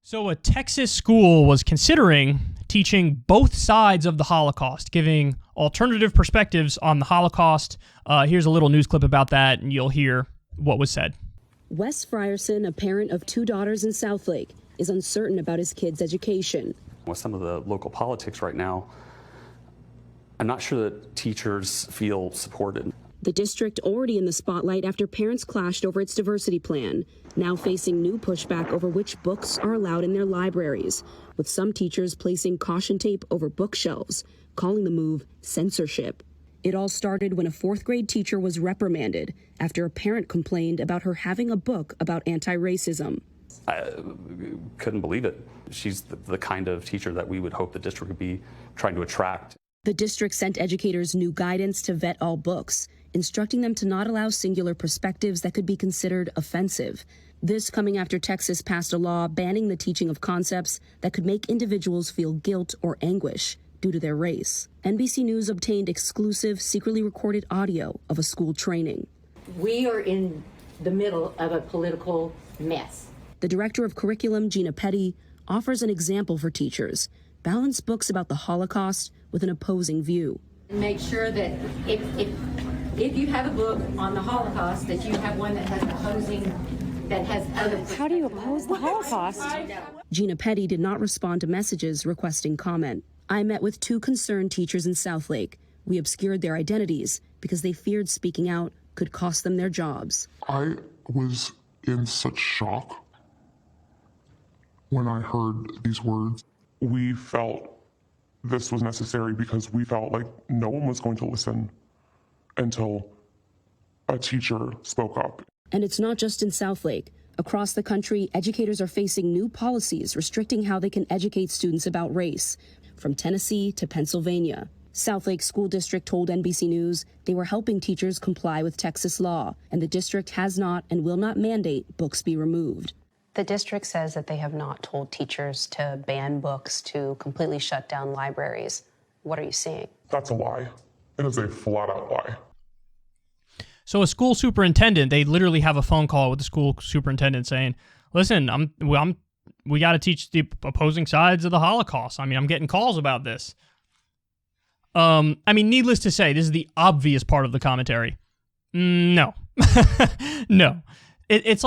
So a Texas school was considering teaching both sides of the Holocaust, giving alternative perspectives on the Holocaust. Here's a little news clip about that, and you'll hear what was said. Wes Frierson, a parent of 2 daughters in Southlake, is uncertain about his kids' education. With some of the local politics right now, I'm not sure that teachers feel supported. The district already in the spotlight after parents clashed over its diversity plan, now facing new pushback over which books are allowed in their libraries, with some teachers placing caution tape over bookshelves, calling the move censorship. It all started when a 4th grade teacher was reprimanded after a parent complained about her having a book about anti-racism. I couldn't believe it. She's the kind of teacher that we would hope the district would be trying to attract. The district sent educators new guidance to vet all books, instructing them to not allow singular perspectives that could be considered offensive. This coming after Texas passed a law banning the teaching of concepts that could make individuals feel guilt or anguish due to their race. NBC News obtained exclusive, secretly recorded audio of a school training. We are in the middle of a political mess. The director of curriculum, Gina Peddy, offers an example for teachers. Balance books about the Holocaust with an opposing view. Make sure that if you have a book on the Holocaust, that you have one that has opposing, that has other. How do you oppose the Holocaust? Gina Peddy did not respond to messages requesting comment. I met with 2 concerned teachers in Southlake. We obscured their identities because they feared speaking out could cost them their jobs. I was in such shock when I heard these words. We felt this was necessary because we felt like no one was going to listen until a teacher spoke up. And it's not just in Southlake. Across the country, educators are facing new policies restricting how they can educate students about race, from Tennessee to Pennsylvania. Southlake School District told NBC News they were helping teachers comply with Texas law, and the district has not and will not mandate books be removed. The district says that they have not told teachers to ban books, to completely shut down libraries. What are you seeing? That's a lie. It is a flat-out lie. So a school superintendent, they literally have a phone call with the school superintendent saying, listen, we got to teach the opposing sides of the Holocaust. I mean, I'm getting calls about this. Needless to say, this is the obvious part of the commentary. No. No. It's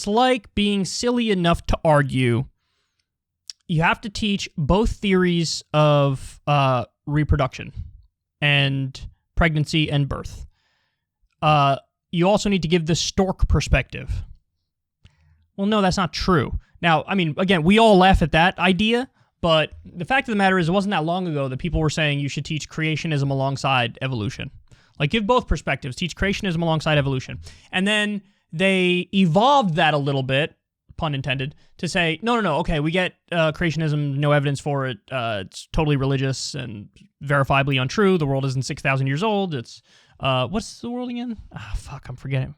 like being silly enough to argue you have to teach both theories of reproduction and pregnancy and birth. You also need to give the stork perspective. Well, no, that's not true. Now, again, we all laugh at that idea, but the fact of the matter is it wasn't that long ago that people were saying you should teach creationism alongside evolution. Like, give both perspectives. Teach creationism alongside evolution. And then they evolved that a little bit, pun intended, to say, no, okay, we get creationism, no evidence for it. It's totally religious and verifiably untrue. The world isn't 6,000 years old. It's, what's the world again? I'm forgetting.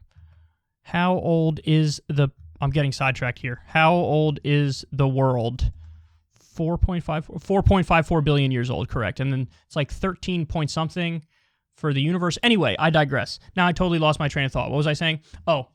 How old is I'm getting sidetracked here. How old is the world? 4.54 billion years old, correct. And then it's like 13 point something for the universe. Anyway, I digress. Now I totally lost my train of thought. What was I saying? So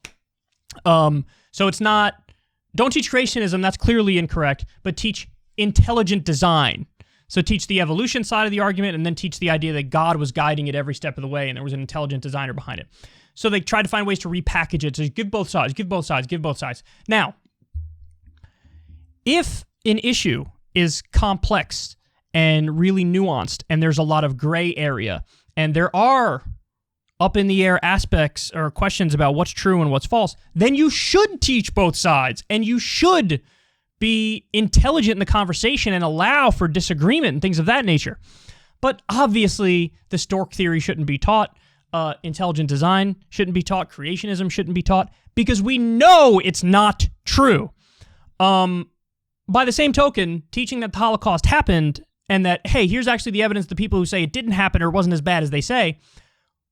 it's not, don't teach creationism, that's clearly incorrect, but teach intelligent design. So teach the evolution side of the argument and then teach the idea that God was guiding it every step of the way and there was an intelligent designer behind it. So they tried to find ways to repackage it. So give both sides. Now, if an issue is complex and really nuanced and there's a lot of gray area and there are up in the air aspects or questions about what's true and what's false, then you should teach both sides and you should be intelligent in the conversation and allow for disagreement and things of that nature. But obviously, the stork theory shouldn't be taught. Intelligent design shouldn't be taught. Creationism shouldn't be taught because we know it's not true. By the same token, teaching that the Holocaust happened and that, hey, here's actually the evidence the people who say it didn't happen or wasn't as bad as they say,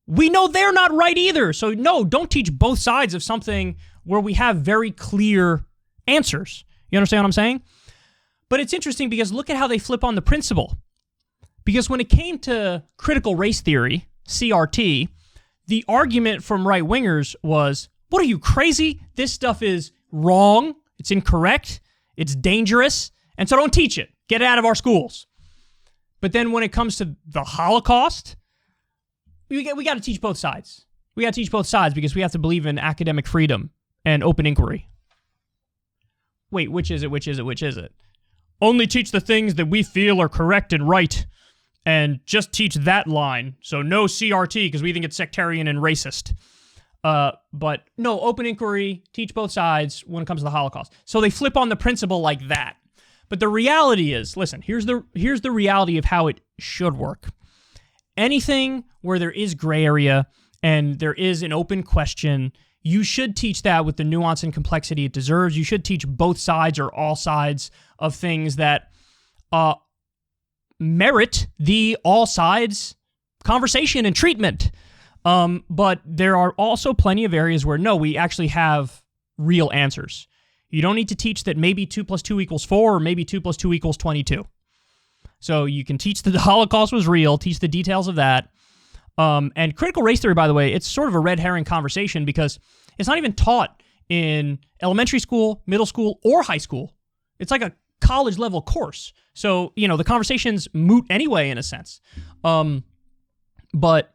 we know they're not right either. So no, don't teach both sides of something where we have very clear answers. You understand what I'm saying? But it's interesting because look at how they flip on the principle. Because when it came to critical race theory, CRT, the argument from right-wingers was, what are you, crazy? This stuff is wrong. It's incorrect. It's dangerous, and so don't teach it. Get it out of our schools. But then when it comes to the Holocaust, we got to teach both sides. We got to teach both sides because we have to believe in academic freedom and open inquiry. Wait, which is it? Only teach the things that we feel are correct and right, and just teach that line. So no CRT because we think it's sectarian and racist. But no, open inquiry, teach both sides when it comes to the Holocaust. So they flip on the principle like that. But the reality is, listen, here's the reality of how it should work. Anything where there is gray area and there is an open question, you should teach that with the nuance and complexity it deserves. You should teach both sides or all sides of things that merit the all sides conversation and treatment. But there are also plenty of areas where, no, we actually have real answers. You don't need to teach that maybe 2 + 2 = 4 or maybe 2 + 2 = 22. So you can teach that the Holocaust was real, teach the details of that. And critical race theory, by the way, it's sort of a red herring conversation because it's not even taught in elementary school, middle school, or high school. It's like a college level course. So, the conversation's moot anyway, in a sense. But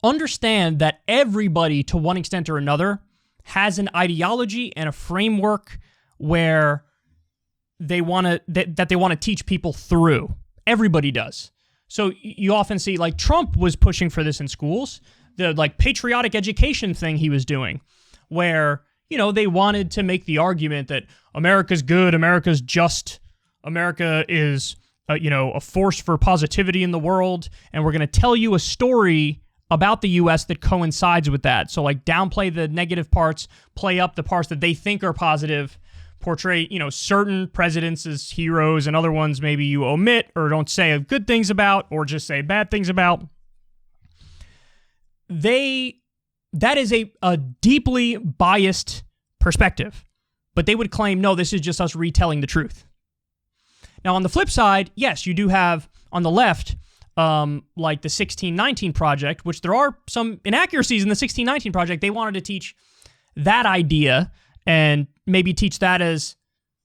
understand that everybody, to one extent or another, has an ideology and a framework where they want to teach people through. Everybody does. So you often see, like, Trump was pushing for this in schools, the patriotic education thing he was doing, where, they wanted to make the argument that America's good, America's just, America is, a force for positivity in the world, and we're going to tell you a story about the U.S. that coincides with that. So, downplay the negative parts, play up the parts that they think are positive, portray, certain presidents as heroes and other ones maybe you omit or don't say good things about or just say bad things about. That is a deeply biased perspective. But they would claim, no, this is just us retelling the truth. Now, on the flip side, yes, you do have on the left, the 1619 Project, which there are some inaccuracies in the 1619 Project. They wanted to teach that idea and maybe teach that as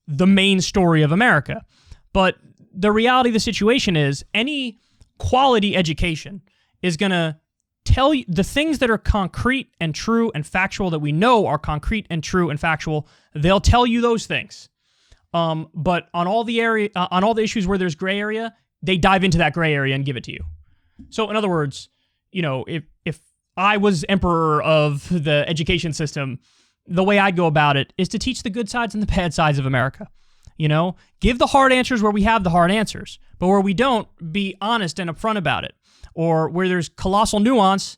the main story of America. But the reality of the situation is any quality education is going to tell you the things that are concrete and true and factual that we know are concrete and true and factual. They'll tell you those things. But on all the issues where there's gray area, they dive into that gray area and give it to you. So in other words, if I was emperor of the education system, the way I'd go about it is to teach the good sides and the bad sides of America. Give the hard answers where we have the hard answers, but where we don't, be honest and upfront about it. Or where there's colossal nuance,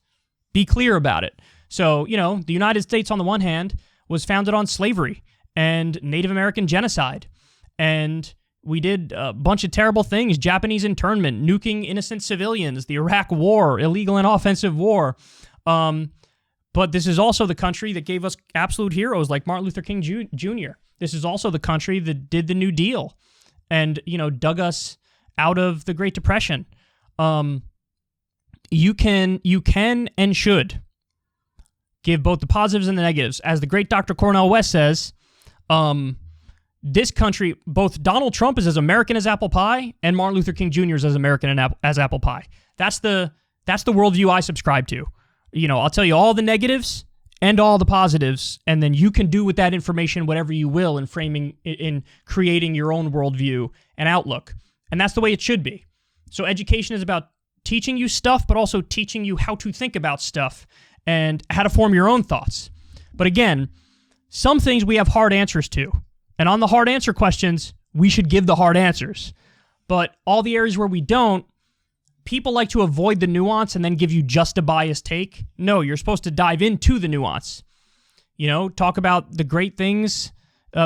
be clear about it. So, the United States on the one hand was founded on slavery and Native American genocide. And we did a bunch of terrible things, Japanese internment, nuking innocent civilians, the Iraq War, illegal and offensive war. But this is also the country that gave us absolute heroes like Martin Luther King Jr. This is also the country that did the New Deal and, dug us out of the Great Depression. You can and should give both the positives and the negatives. As the great Dr. Cornel West says, this country, both Donald Trump is as American as apple pie and Martin Luther King Jr. is as American as apple pie. That's the worldview I subscribe to. I'll tell you all the negatives and all the positives, and then you can do with that information whatever you will in creating your own worldview and outlook. And that's the way it should be. So education is about teaching you stuff, but also teaching you how to think about stuff and how to form your own thoughts. But again, some things we have hard answers to. And on the hard answer questions, we should give the hard answers. But all the areas where we don't, people like to avoid the nuance and then give you just a biased take. No, you're supposed to dive into the nuance. Talk about the great things.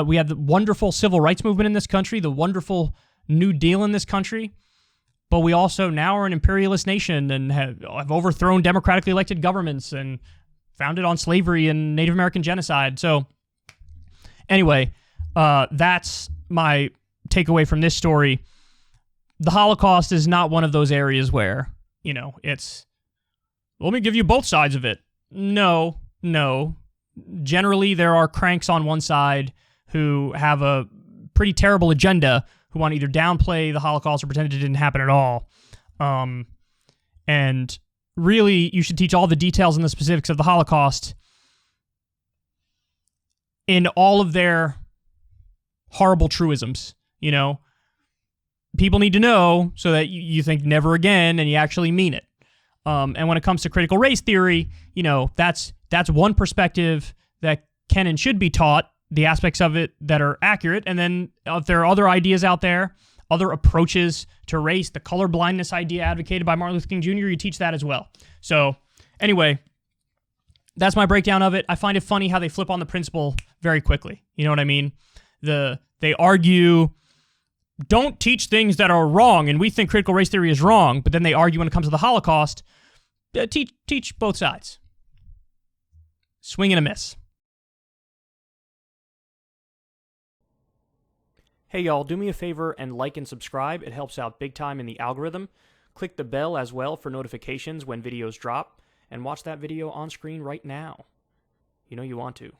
We have the wonderful civil rights movement in this country, the wonderful New Deal in this country. But we also now are an imperialist nation and have overthrown democratically elected governments and founded on slavery and Native American genocide. So anyway, that's my takeaway from this story. The Holocaust is not one of those areas where, it's, let me give you both sides of it. No. Generally, there are cranks on one side who have a pretty terrible agenda who want to either downplay the Holocaust or pretend it didn't happen at all. And really, you should teach all the details and the specifics of the Holocaust in all of their horrible truisms, you know? People need to know so that you think never again and you actually mean it. And when it comes to critical race theory, you know, that's one perspective that can and should be taught, the aspects of it that are accurate. And then if there are other ideas out there, other approaches to race, the color blindness idea advocated by Martin Luther King Jr., you teach that as well. So anyway, that's my breakdown of it. I find it funny how they flip on the principle very quickly. You know what I mean? They argue, don't teach things that are wrong, and we think critical race theory is wrong, but then they argue when it comes to the Holocaust, teach both sides. Swing and a miss. Hey y'all, do me a favor and like and subscribe. It helps out big time in the algorithm. Click the bell as well for notifications when videos drop, and watch that video on screen right now. You know you want to.